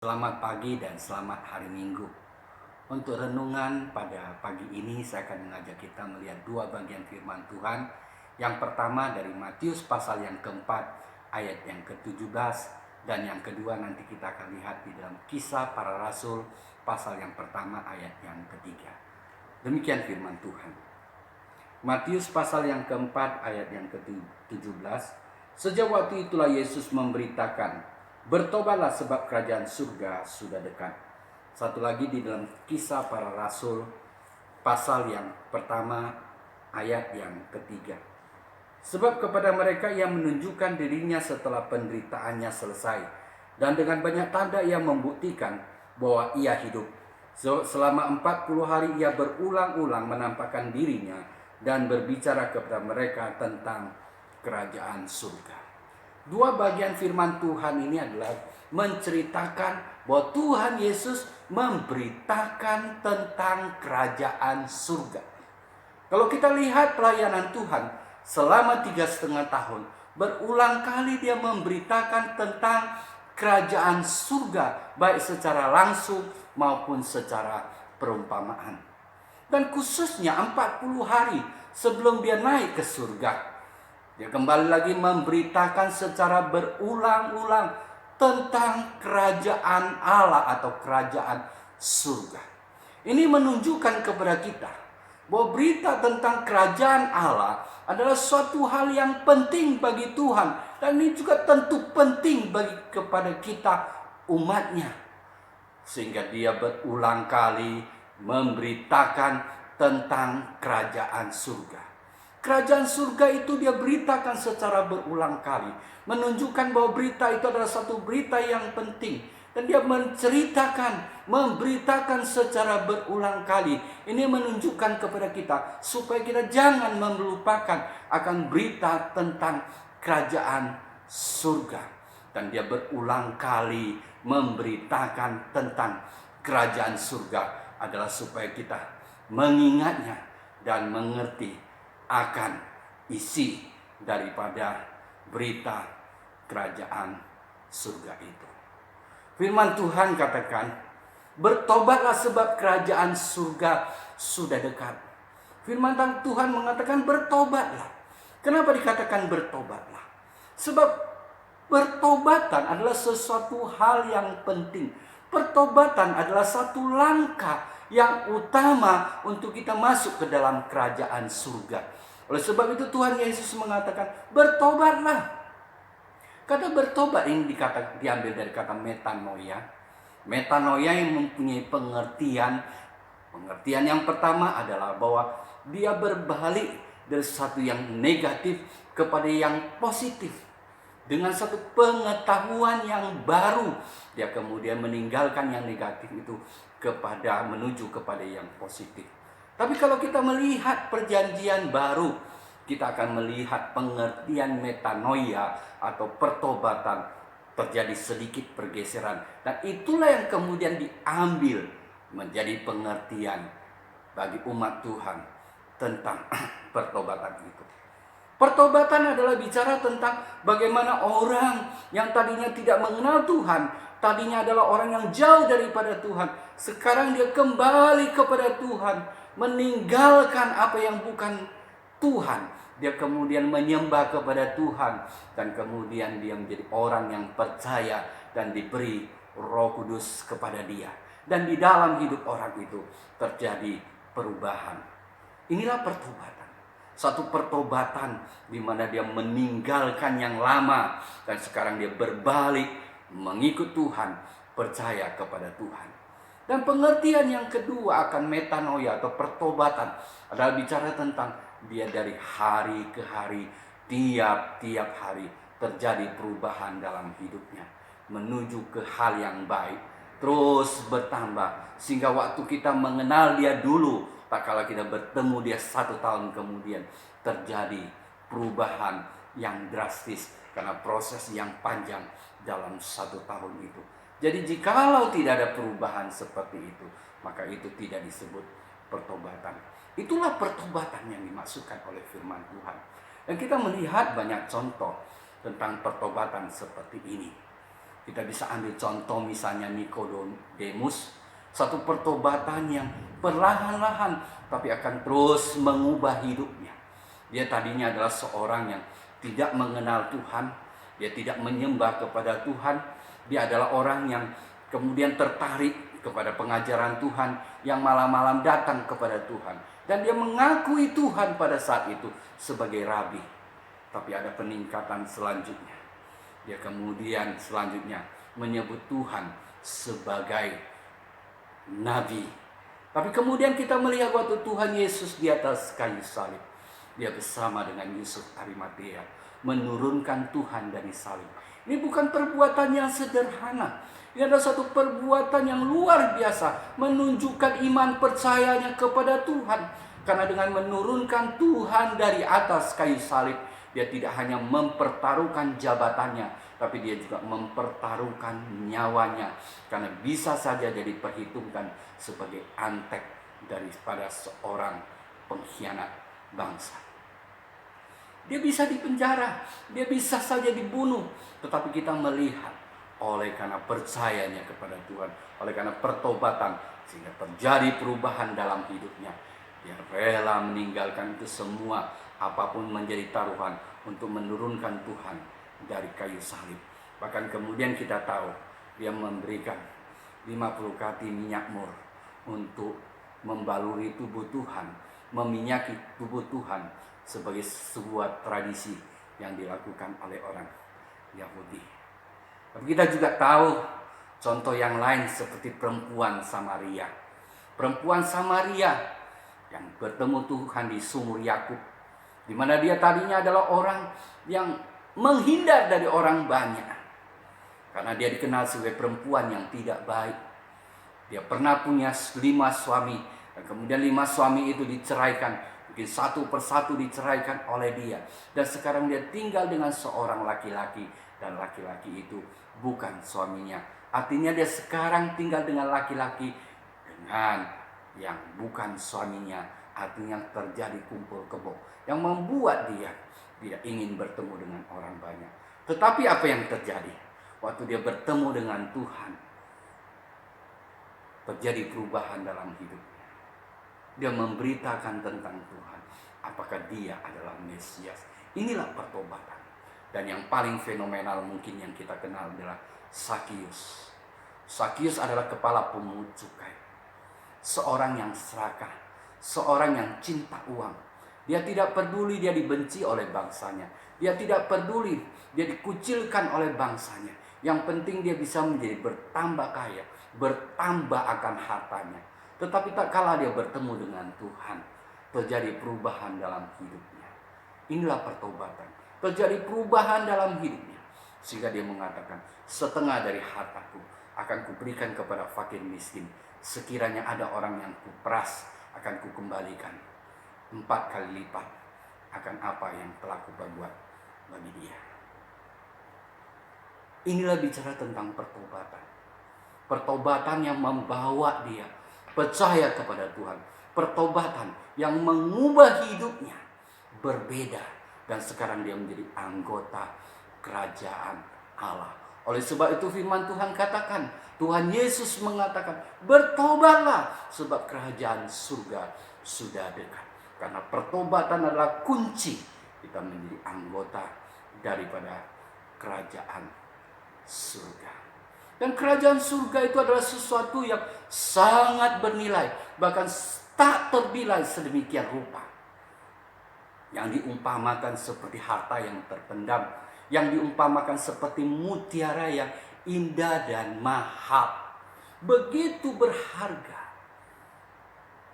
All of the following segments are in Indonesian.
Selamat pagi dan selamat hari Minggu. Untuk renungan pada pagi ini saya akan mengajak kita melihat dua bagian firman Tuhan. Yang pertama dari Matius pasal yang keempat ayat yang ke-17, dan yang kedua nanti kita akan lihat di dalam Kisah Para Rasul pasal yang pertama ayat yang ketiga. Demikian firman Tuhan. Matius pasal yang keempat ayat yang ke-17. Sejak waktu itulah Yesus memberitakan, bertobatlah sebab kerajaan surga sudah dekat. Satu lagi di dalam Kisah Para Rasul pasal yang pertama ayat yang ketiga. Sebab kepada mereka yang menunjukkan dirinya setelah penderitaannya selesai, dan dengan banyak tanda yang membuktikan bahwa ia hidup. Selama 40 hari ia berulang-ulang menampakkan dirinya dan berbicara kepada mereka tentang kerajaan surga. Dua bagian firman Tuhan ini adalah menceritakan bahwa Tuhan Yesus memberitakan tentang kerajaan surga. Kalau kita lihat pelayanan Tuhan selama 3,5 tahun, berulang kali dia memberitakan tentang kerajaan surga, baik secara langsung maupun secara perumpamaan. Dan khususnya 40 hari sebelum dia naik ke surga, dia kembali lagi memberitakan secara berulang-ulang tentang kerajaan Allah atau kerajaan surga. Ini menunjukkan kepada kita bahwa berita tentang kerajaan Allah adalah suatu hal yang penting bagi Tuhan, dan ini juga tentu penting kepada kita umatnya. Sehingga dia berulang kali memberitakan tentang kerajaan surga. Kerajaan surga itu dia beritakan secara berulang kali, menunjukkan bahwa berita itu adalah satu berita yang penting. Dan dia memberitakan secara berulang kali. Ini menunjukkan kepada kita supaya kita jangan melupakan akan berita tentang kerajaan surga. Dan dia berulang kali memberitakan tentang kerajaan surga adalah supaya kita mengingatnya dan mengerti akan isi daripada berita kerajaan surga itu. Firman Tuhan katakan, bertobatlah sebab kerajaan surga sudah dekat. Firman Tuhan mengatakan bertobatlah. Kenapa dikatakan bertobatlah? Sebab pertobatan adalah sesuatu hal yang penting. Pertobatan adalah satu langkah yang utama untuk kita masuk ke dalam kerajaan surga. Oleh sebab itu Tuhan Yesus mengatakan bertobatlah. Kata bertobat ini diambil dari kata metanoia. Metanoia yang mempunyai pengertian yang pertama adalah bahwa dia berbalik dari sesuatu yang negatif kepada yang positif. Dengan satu pengetahuan yang baru, dia kemudian meninggalkan yang negatif itu menuju kepada yang positif. Tapi kalau kita melihat perjanjian baru, kita akan melihat pengertian metanoia atau pertobatan terjadi sedikit pergeseran. Dan itulah yang kemudian diambil menjadi pengertian bagi umat Tuhan tentang pertobatan itu. Pertobatan adalah bicara tentang bagaimana orang yang tadinya tidak mengenal Tuhan, tadinya adalah orang yang jauh daripada Tuhan, sekarang dia kembali kepada Tuhan, meninggalkan apa yang bukan Tuhan. Dia kemudian menyembah kepada Tuhan, dan kemudian dia menjadi orang yang percaya dan diberi Roh Kudus kepada dia. Dan di dalam hidup orang itu terjadi perubahan. Inilah pertobatan. Satu pertobatan di mana dia meninggalkan yang lama dan sekarang dia berbalik mengikut Tuhan, percaya kepada Tuhan. Dan pengertian yang kedua akan metanoia atau pertobatan adalah bicara tentang dia dari hari ke hari, tiap-tiap hari terjadi perubahan dalam hidupnya menuju ke hal yang baik, terus bertambah sehingga waktu kita mengenal dia dulu, tak kala kita bertemu dia 1 tahun kemudian, terjadi perubahan yang drastis karena proses yang panjang dalam 1 tahun itu. Jadi jikalau tidak ada perubahan seperti itu, maka itu tidak disebut pertobatan. Itulah pertobatan yang dimaksudkan oleh firman Tuhan. Dan kita melihat banyak contoh tentang pertobatan seperti ini. Kita bisa ambil contoh misalnya Nikodemus, satu pertobatan yang perlahan-lahan tapi akan terus mengubah hidupnya. Dia tadinya adalah seorang yang tidak mengenal Tuhan, dia tidak menyembah kepada Tuhan, dia adalah orang yang kemudian tertarik kepada pengajaran Tuhan, yang malam-malam datang kepada Tuhan, dan dia mengakui Tuhan pada saat itu sebagai rabi. Tapi ada peningkatan selanjutnya. Dia kemudian selanjutnya menyebut Tuhan sebagai nabi. Tapi kemudian kita melihat waktu Tuhan Yesus di atas kayu salib, dia bersama dengan Yusuf Arimatea menurunkan Tuhan dari salib. Ini bukan perbuatan yang sederhana. Ini adalah satu perbuatan yang luar biasa, menunjukkan iman percayanya kepada Tuhan. Karena dengan menurunkan Tuhan dari atas kayu salib, dia tidak hanya mempertaruhkan jabatannya, tapi dia juga mempertaruhkan nyawanya. Karena bisa saja dia diperhitungkan sebagai antek daripada seorang pengkhianat bangsa. Dia bisa dipenjara, dia bisa saja dibunuh. Tetapi kita melihat oleh karena percayanya kepada Tuhan, oleh karena pertobatan, sehingga terjadi perubahan dalam hidupnya. Dia rela meninggalkan itu semua, apapun menjadi taruhan, untuk menurunkan Tuhan dari kayu salib. Bahkan kemudian kita tahu dia memberikan 50 kati minyak mur untuk membaluri tubuh Tuhan, meminyaki tubuh Tuhan, sebagai sebuah tradisi yang dilakukan oleh orang Yahudi. Tapi kita juga tahu contoh yang lain seperti perempuan Samaria. Perempuan Samaria yang bertemu Tuhan di sumur Yakub, di mana dia tadinya adalah orang yang menghindar dari orang banyak. Karena dia dikenal sebagai perempuan yang tidak baik. Dia pernah punya 5 suami, dan kemudian 5 suami itu diceraikan. Mungkin satu persatu diceraikan oleh dia. Dan sekarang dia tinggal dengan seorang laki-laki, dan laki-laki itu bukan suaminya. Artinya dia sekarang tinggal dengan laki-laki dengan yang bukan suaminya. Artinya terjadi kumpul kebo yang membuat dia tidak ingin bertemu dengan orang banyak. Tetapi apa yang terjadi? Waktu dia bertemu dengan Tuhan, terjadi perubahan dalam hidupnya. Dia memberitakan tentang Tuhan, apakah dia adalah Mesias. Inilah pertobatan. Dan yang paling fenomenal mungkin yang kita kenal adalah Sakius. Sakius adalah kepala pemungut cukai, seorang yang serakah, seorang yang cinta uang. Dia tidak peduli dia dibenci oleh bangsanya, dia tidak peduli dia dikucilkan oleh bangsanya. Yang penting dia bisa menjadi bertambah kaya, bertambah akan hartanya. Tetapi tak kala dia bertemu dengan Tuhan, terjadi perubahan dalam hidupnya. Inilah pertobatan. Terjadi perubahan dalam hidupnya, sehingga dia mengatakan, setengah dari hartaku akan kuberikan kepada fakir miskin. Sekiranya ada orang yang kuperas, akan kukembalikan 4 kali lipat akan apa yang telah kuperbuat bagi dia. Inilah bicara tentang pertobatan. Pertobatan yang membawa dia percaya kepada Tuhan. Pertobatan yang mengubah hidupnya berbeda. Dan sekarang dia menjadi anggota kerajaan Allah. Oleh sebab itu firman Tuhan katakan, Tuhan Yesus mengatakan, bertobatlah sebab kerajaan surga sudah dekat. Karena pertobatan adalah kunci kita menjadi anggota daripada kerajaan surga. Dan kerajaan surga itu adalah sesuatu yang sangat bernilai, bahkan tak ternilai sedemikian rupa. Yang diumpamakan seperti harta yang terpendam, yang diumpamakan seperti mutiara yang indah dan mahal, begitu berharga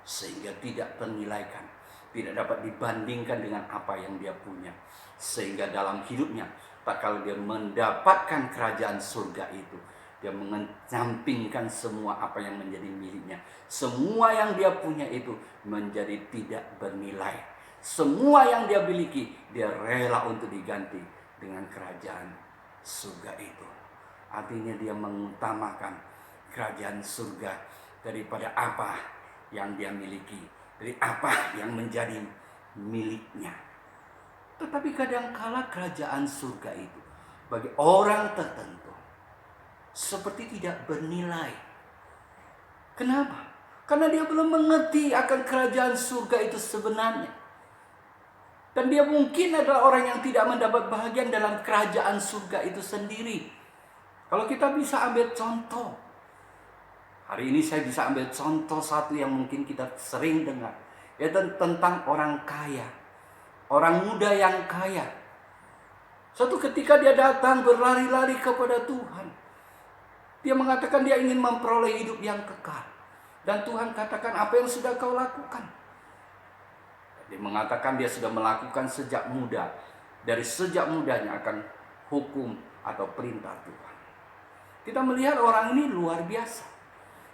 sehingga tidak ternilaikan, tidak dapat dibandingkan dengan apa yang dia punya. Sehingga dalam hidupnya, tak kalau dia mendapatkan kerajaan surga itu, dia mengesampingkan semua apa yang menjadi miliknya. Semua yang dia punya itu menjadi tidak bernilai. Semua yang dia miliki, dia rela untuk diganti dengan kerajaan surga itu. Artinya dia mengutamakan kerajaan surga daripada apa yang dia miliki, dari apa yang menjadi miliknya. Tetapi kadangkala kerajaan surga itu bagi orang tertentu seperti tidak bernilai. Kenapa? Karena dia belum mengerti akan kerajaan surga itu sebenarnya. Dan dia mungkin adalah orang yang tidak mendapat bahagian dalam kerajaan surga itu sendiri. Kalau kita bisa ambil contoh, hari ini saya bisa ambil contoh satu yang mungkin kita sering dengar, yaitu tentang orang kaya, orang muda yang kaya. Suatu ketika dia datang berlari-lari kepada Tuhan. Dia mengatakan dia ingin memperoleh hidup yang kekal. Dan Tuhan katakan, apa yang sudah kau lakukan? Dia mengatakan dia sudah melakukan sejak muda. Dari sejak mudanya akan hukum atau perintah Tuhan. Kita melihat orang ini luar biasa.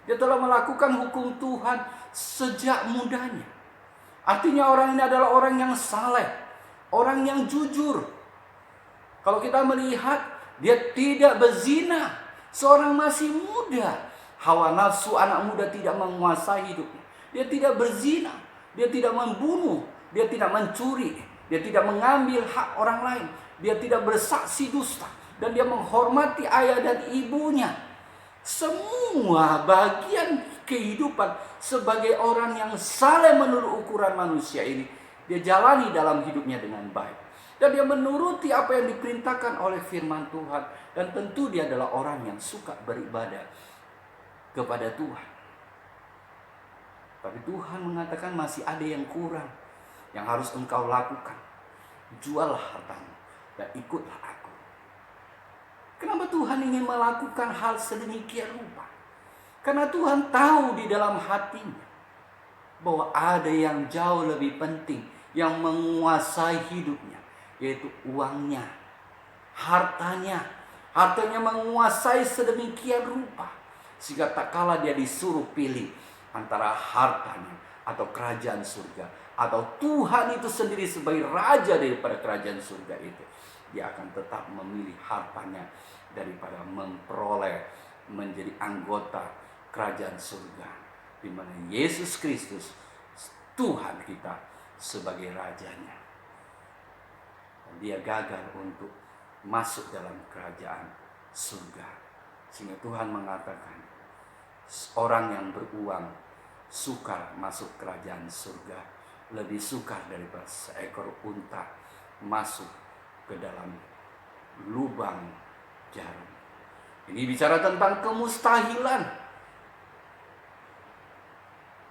Dia telah melakukan hukum Tuhan sejak mudanya. Artinya orang ini adalah orang yang saleh, orang yang jujur. Kalau kita melihat, dia tidak berzina. Seorang masih muda. Hawa nafsu anak muda tidak menguasai hidupnya. Dia tidak berzina. Dia tidak membunuh. Dia tidak mencuri. Dia tidak mengambil hak orang lain. Dia tidak bersaksi dusta. Dan dia menghormati ayah dan ibunya. Semua bagian kehidupan sebagai orang yang saleh menurut ukuran manusia ini, dia jalani dalam hidupnya dengan baik. Dan dia menuruti apa yang diperintahkan oleh firman Tuhan. Dan tentu dia adalah orang yang suka beribadah kepada Tuhan. Tapi Tuhan mengatakan masih ada yang kurang, yang harus engkau lakukan. Juallah hartamu dan ikutlah aku. Kenapa Tuhan ingin melakukan hal sedemikian rupa? Karena Tuhan tahu di dalam hatinya bahwa ada yang jauh lebih penting yang menguasai hidupnya, yaitu uangnya, hartanya. Hartanya menguasai sedemikian rupa, sehingga tak kala dia disuruh pilih antara hartanya atau kerajaan surga, atau Tuhan itu sendiri sebagai raja daripada kerajaan surga itu, dia akan tetap memilih hartanya daripada memperoleh menjadi anggota kerajaan surga, di mana Yesus Kristus Tuhan kita sebagai rajanya. Dan dia gagal untuk masuk dalam kerajaan surga. Sehingga Tuhan mengatakan, orang yang beruang sukar masuk kerajaan surga, lebih sukar daripada seekor unta masuk ke dalam lubang jarum. Ini bicara tentang kemustahilan,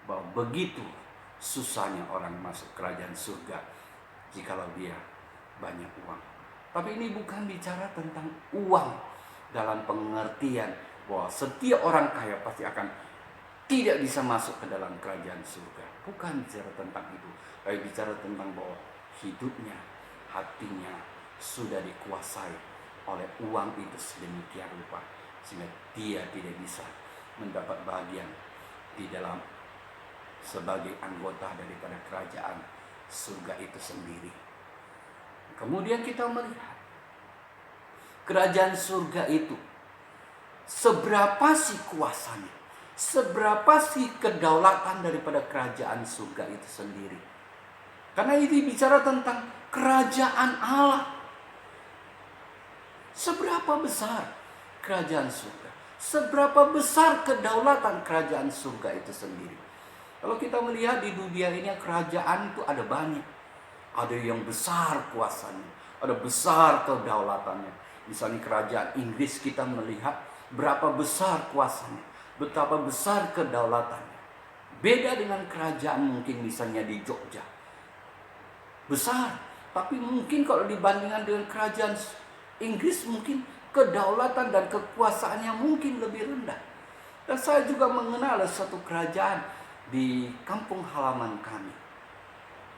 bahwa begitu susahnya orang masuk kerajaan surga jikalau dia banyak uang. Tapi ini bukan bicara tentang uang dalam pengertian bahwa setiap orang kaya pasti akan tidak bisa masuk ke dalam kerajaan surga. Bukan bicara tentang itu. Tapi bicara tentang bahwa hidupnya, hatinya sudah dikuasai oleh uang itu sedemikian rupa, sehingga dia tidak bisa mendapat bagian di dalam sebagai anggota daripada kerajaan surga itu sendiri. Kemudian kita melihat kerajaan surga itu seberapa sih kuasanya, seberapa sih kedaulatan daripada kerajaan surga itu sendiri. Karena ini bicara tentang kerajaan Allah. Seberapa besar kerajaan surga, seberapa besar kedaulatan kerajaan surga itu sendiri. Kalau kita melihat di dunia ini, kerajaan itu ada banyak. Ada yang besar kuasanya, ada besar kedaulatannya. Misalnya kerajaan Inggris, kita melihat berapa besar kuasanya, betapa besar kedaulatannya. Beda dengan kerajaan mungkin misalnya di Jogja, besar, tapi mungkin kalau dibandingkan dengan kerajaan Inggris, mungkin kedaulatan dan kekuasaannya mungkin lebih rendah. Dan saya juga mengenal satu kerajaan di kampung halaman kami.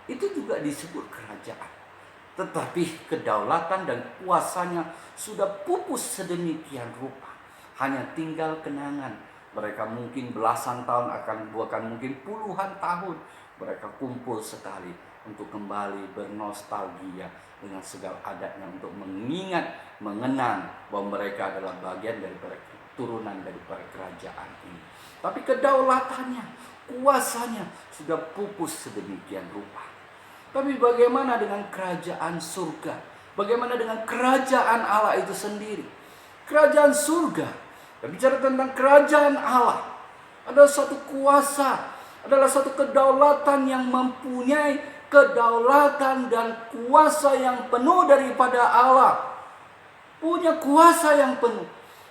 Itu juga disebut kerajaan. Tetapi kedaulatan dan kuasanya sudah pupus sedemikian rupa. Hanya tinggal kenangan. Mereka mungkin belasan tahun bahkan mungkin puluhan tahun mereka kumpul sekali untuk kembali bernostalgia dengan segala adatnya, untuk mengenang bahwa mereka adalah bagian daripada turunan daripada kerajaan ini. Tapi kedaulatannya, kuasanya sudah pupus sedemikian rupa. Tapi bagaimana dengan kerajaan surga? Bagaimana dengan kerajaan Allah itu sendiri? Kerajaan surga Kita bicara tentang kerajaan Allah. Adalah satu kuasa, adalah satu kedaulatan yang mempunyai kedaulatan dan kuasa yang penuh daripada Allah. Punya kuasa yang penuh,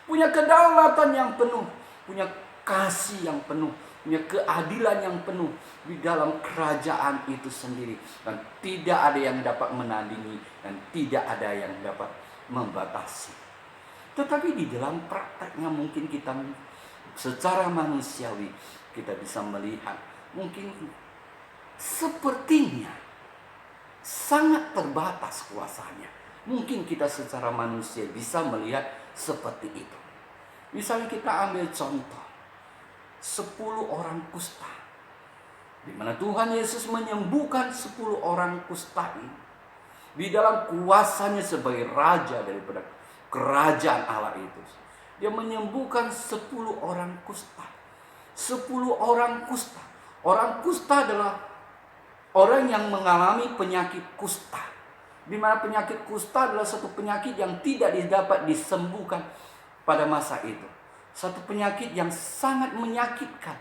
punya kedaulatan yang penuh, punya kasih yang penuh, punya keadilan yang penuh di dalam kerajaan itu sendiri. Dan tidak ada yang dapat menandingi dan tidak ada yang dapat membatasi. Tetapi di dalam prakteknya mungkin kita secara manusiawi kita bisa melihat mungkin sepertinya sangat terbatas kuasanya. Mungkin kita secara manusia bisa melihat seperti itu. Misalnya kita ambil contoh 10 orang kusta, di mana Tuhan Yesus menyembuhkan 10 orang kusta ini di dalam kuasanya sebagai raja daripada kerajaan Allah itu. Dia menyembuhkan 10 orang kusta. 10 orang kusta. Orang kusta adalah orang yang mengalami penyakit kusta. Di mana penyakit kusta adalah satu penyakit yang tidak dapat disembuhkan pada masa itu. Satu penyakit yang sangat menyakitkan,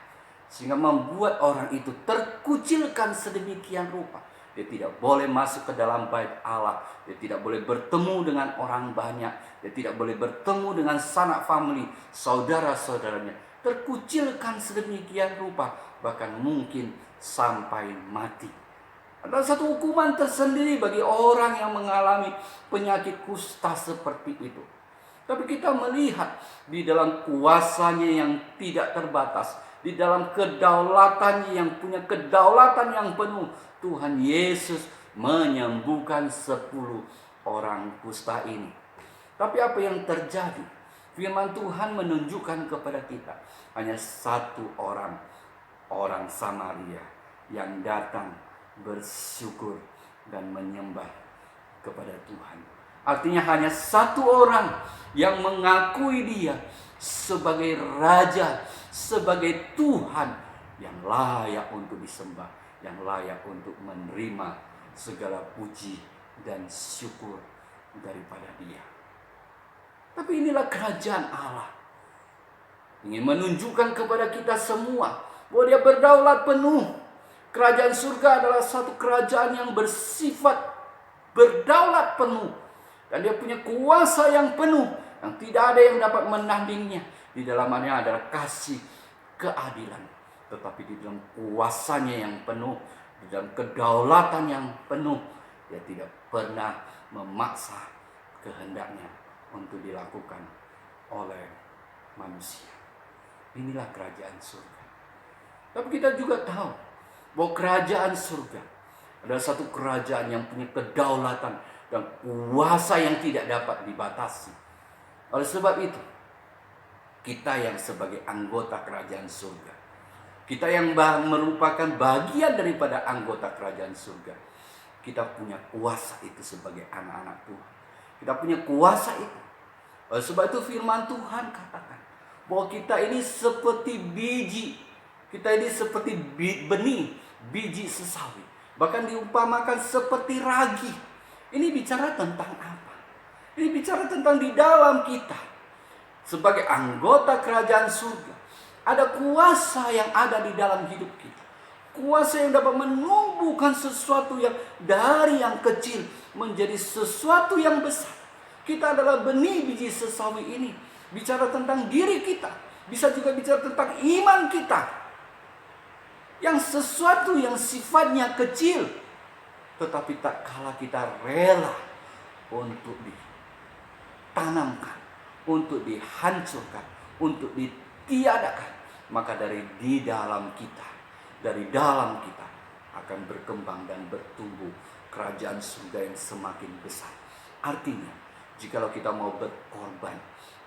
sehingga membuat orang itu terkucilkan sedemikian rupa. Dia tidak boleh masuk ke dalam bait Allah. Dia tidak boleh bertemu dengan orang banyak. Dia tidak boleh bertemu dengan sanak famili, saudara-saudaranya. Terkucilkan sedemikian rupa, bahkan mungkin sampai mati. Adalah satu hukuman tersendiri bagi orang yang mengalami penyakit kusta seperti itu. Tapi kita melihat di dalam kuasanya yang tidak terbatas, di dalam kedaulatannya yang punya kedaulatan yang penuh, Tuhan Yesus menyembuhkan 10 orang kusta ini. Tapi apa yang terjadi? Firman Tuhan menunjukkan kepada kita hanya satu orang Samaria yang datang bersyukur dan menyembah kepada Tuhan. Artinya hanya satu orang yang mengakui dia sebagai raja, sebagai Tuhan yang layak untuk disembah, yang layak untuk menerima segala puji dan syukur daripada dia. Tapi inilah kerajaan Allah. Ingin menunjukkan kepada kita semua bahwa dia berdaulat penuh. Kerajaan surga adalah satu kerajaan yang bersifat berdaulat penuh. Dan dia punya kuasa yang penuh, yang tidak ada yang dapat menandingnya. Di dalamnya adalah kasih, keadilan. Tetapi di dalam kuasanya yang penuh, di dalam kedaulatan yang penuh, dia tidak pernah memaksa kehendaknya untuk dilakukan oleh manusia. Inilah kerajaan surga. Tapi kita juga tahu bahwa kerajaan surga adalah satu kerajaan yang punya kedaulatan dan kuasa yang tidak dapat dibatasi. Oleh sebab itu, kita yang sebagai anggota kerajaan surga, kita yang merupakan bagian daripada anggota kerajaan surga, kita punya kuasa itu sebagai anak-anak Tuhan. Kita punya kuasa itu. Oleh sebab itu firman Tuhan katakan bahwa kita ini seperti biji. Kita ini seperti benih, biji sesawi. Bahkan diumpamakan seperti ragi. Ini bicara tentang apa? Ini bicara tentang di dalam kita. Sebagai anggota kerajaan surga, ada kuasa yang ada di dalam hidup kita. Kuasa yang dapat menumbuhkan sesuatu yang dari yang kecil menjadi sesuatu yang besar. Kita adalah benih biji sesawi ini. Bicara tentang diri kita. Bisa juga bicara tentang iman kita. Yang sesuatu yang sifatnya kecil, tetapi tak kala kita rela untuk ditanamkan, untuk dihancurkan, untuk ditiadakan, maka dari dalam kita akan berkembang dan bertumbuh kerajaan surga yang semakin besar. Artinya, jikalau kita mau berkorban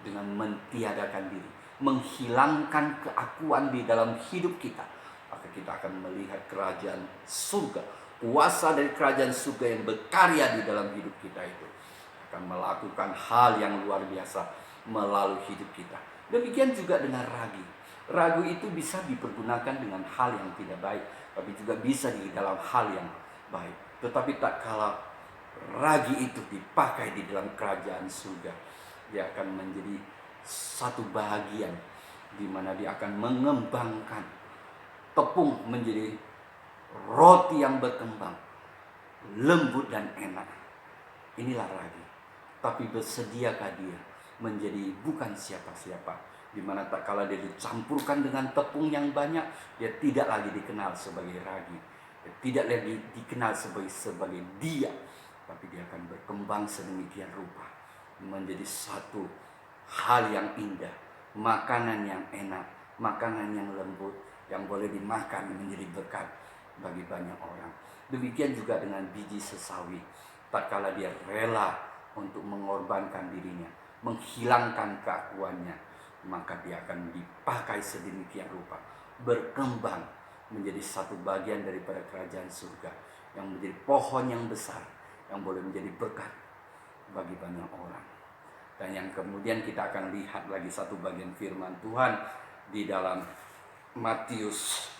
dengan mentiadakan diri, menghilangkan keakuan di dalam hidup kita, maka kita akan melihat kerajaan surga, kuasa dari kerajaan surga yang berkarya di dalam hidup kita itu akan melakukan hal yang luar biasa melalui hidup kita. Demikian juga dengan ragi. Ragi itu bisa dipergunakan dengan hal yang tidak baik, tapi juga bisa di dalam hal yang baik. Tetapi tak kala ragi itu dipakai di dalam kerajaan surga, dia akan menjadi satu bahagian di mana dia akan mengembangkan tepung menjadi roti yang berkembang, lembut dan enak. Inilah ragi. Tapi bersediakah dia menjadi bukan siapa-siapa, di mana tak kala dia dicampurkan dengan tepung yang banyak, dia tidak lagi dikenal sebagai ragi, dia tidak lagi dikenal sebagai dia, tapi dia akan berkembang sedemikian rupa menjadi satu hal yang indah, makanan yang enak, makanan yang lembut, yang boleh dimakan menjadi berkat bagi banyak orang. Demikian juga dengan biji sesawi. Tak kala dia rela untuk mengorbankan dirinya, menghilangkan keakuannya, maka dia akan dipakai sedemikian rupa, berkembang menjadi satu bagian daripada kerajaan surga, yang menjadi pohon yang besar, yang boleh menjadi berkat bagi banyak orang. Dan yang kemudian kita akan lihat lagi satu bagian firman Tuhan di dalam Matius.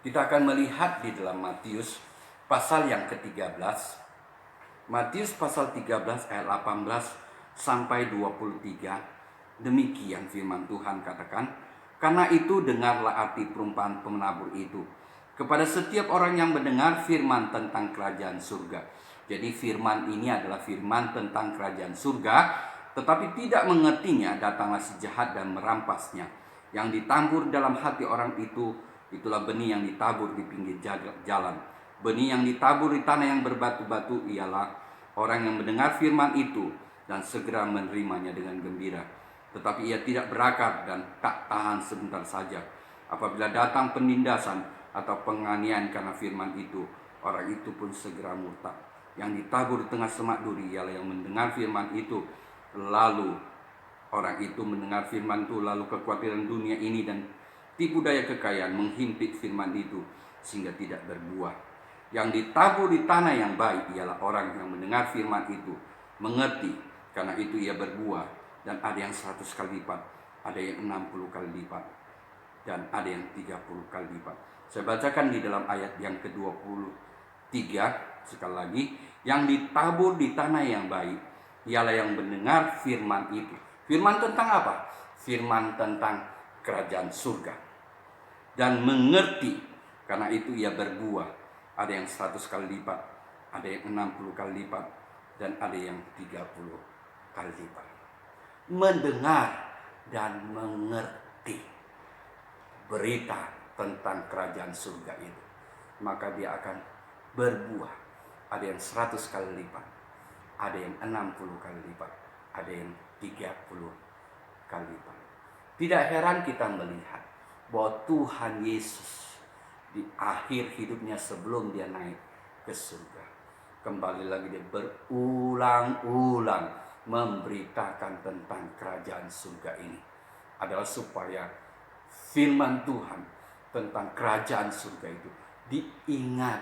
Kita akan melihat di dalam Matius pasal yang ke-13. Matius pasal 13 ayat 18 sampai 23. Demikian firman Tuhan katakan, "Karena itu dengarlah arti perumpamaan penabur itu kepada setiap orang yang mendengar firman tentang kerajaan surga." Jadi firman ini adalah firman tentang kerajaan surga, tetapi tidak mengertinya, datanglah si jahat dan merampasnya. Yang ditabur dalam hati orang itu, itulah benih yang ditabur di pinggir jalan. Benih yang ditabur di tanah yang berbatu-batu ialah orang yang mendengar firman itu dan segera menerimanya dengan gembira. Tetapi ia tidak berakar dan tak tahan sebentar saja. Apabila datang penindasan atau penganiayaan karena firman itu, orang itu pun segera murtad. Yang ditabur di tengah semak duri ialah yang mendengar firman itu, lalu orang itu mendengar firman itu, lalu kekhawatiran dunia ini dan tipu daya kekayaan menghimpit firman itu sehingga tidak berbuah. Yang ditabur di tanah yang baik ialah orang yang mendengar firman itu, mengerti, karena itu ia berbuah, dan ada yang 100 kali lipat, ada yang 60 kali lipat, dan ada yang 30 kali lipat. Saya bacakan di dalam ayat yang ke-23 sekali lagi. Yang ditabur di tanah yang baik ialah yang mendengar firman itu. Firman tentang apa? Firman tentang kerajaan surga. Dan mengerti, karena itu ia berbuah. Ada yang 100 kali lipat, ada yang 60 kali lipat, dan ada yang 30 kali lipat. Mendengar dan mengerti berita tentang kerajaan surga itu, maka dia akan berbuah. Ada yang 100 kali lipat, ada yang 60 kali lipat, ada yang 30 kali lipat. Tidak heran kita melihat bahwa Tuhan Yesus di akhir hidupnya sebelum dia naik ke surga, kembali lagi dia berulang-ulang memberitakan tentang kerajaan surga ini, adalah supaya firman Tuhan tentang kerajaan surga itu diingat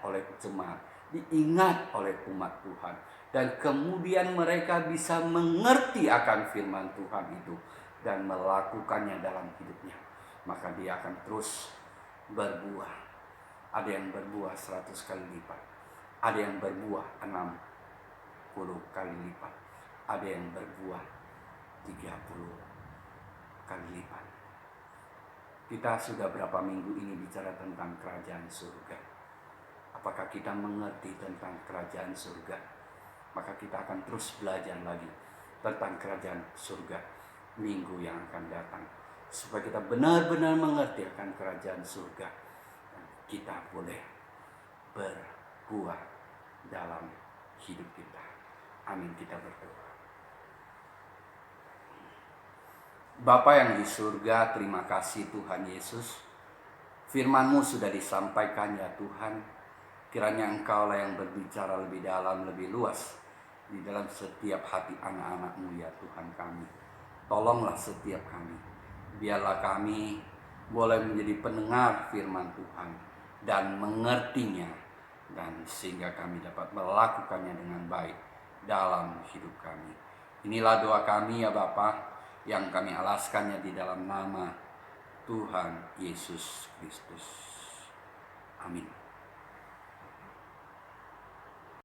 oleh jemaat, diingat oleh umat Tuhan, dan kemudian mereka bisa mengerti akan firman Tuhan itu dan melakukannya dalam hidupnya. Maka dia akan terus berbuah. Ada yang berbuah 100 kali lipat, ada yang berbuah 60 kali lipat, ada yang berbuah 30 kali lipat. Kita sudah berapa minggu ini bicara tentang kerajaan surga. Apakah kita mengerti tentang kerajaan surga? Maka kita akan terus belajar lagi tentang kerajaan surga minggu yang akan datang, supaya kita benar-benar mengerti akan kerajaan surga, dan kita boleh berbuah dalam hidup kita. Amin. Kita berdoa. Bapa yang di surga, terima kasih Tuhan Yesus. Firman-Mu sudah disampaikan ya Tuhan. Kiranya Engkaulah yang berbicara lebih dalam, lebih luas di dalam setiap hati anak-anak-Mu ya Tuhan kami. Tolonglah setiap kami. Biarlah kami boleh menjadi pendengar firman Tuhan dan mengertinya, dan sehingga kami dapat melakukannya dengan baik dalam hidup kami. Inilah doa kami ya Bapa, yang kami alaskannya di dalam nama Tuhan Yesus Kristus. Amin.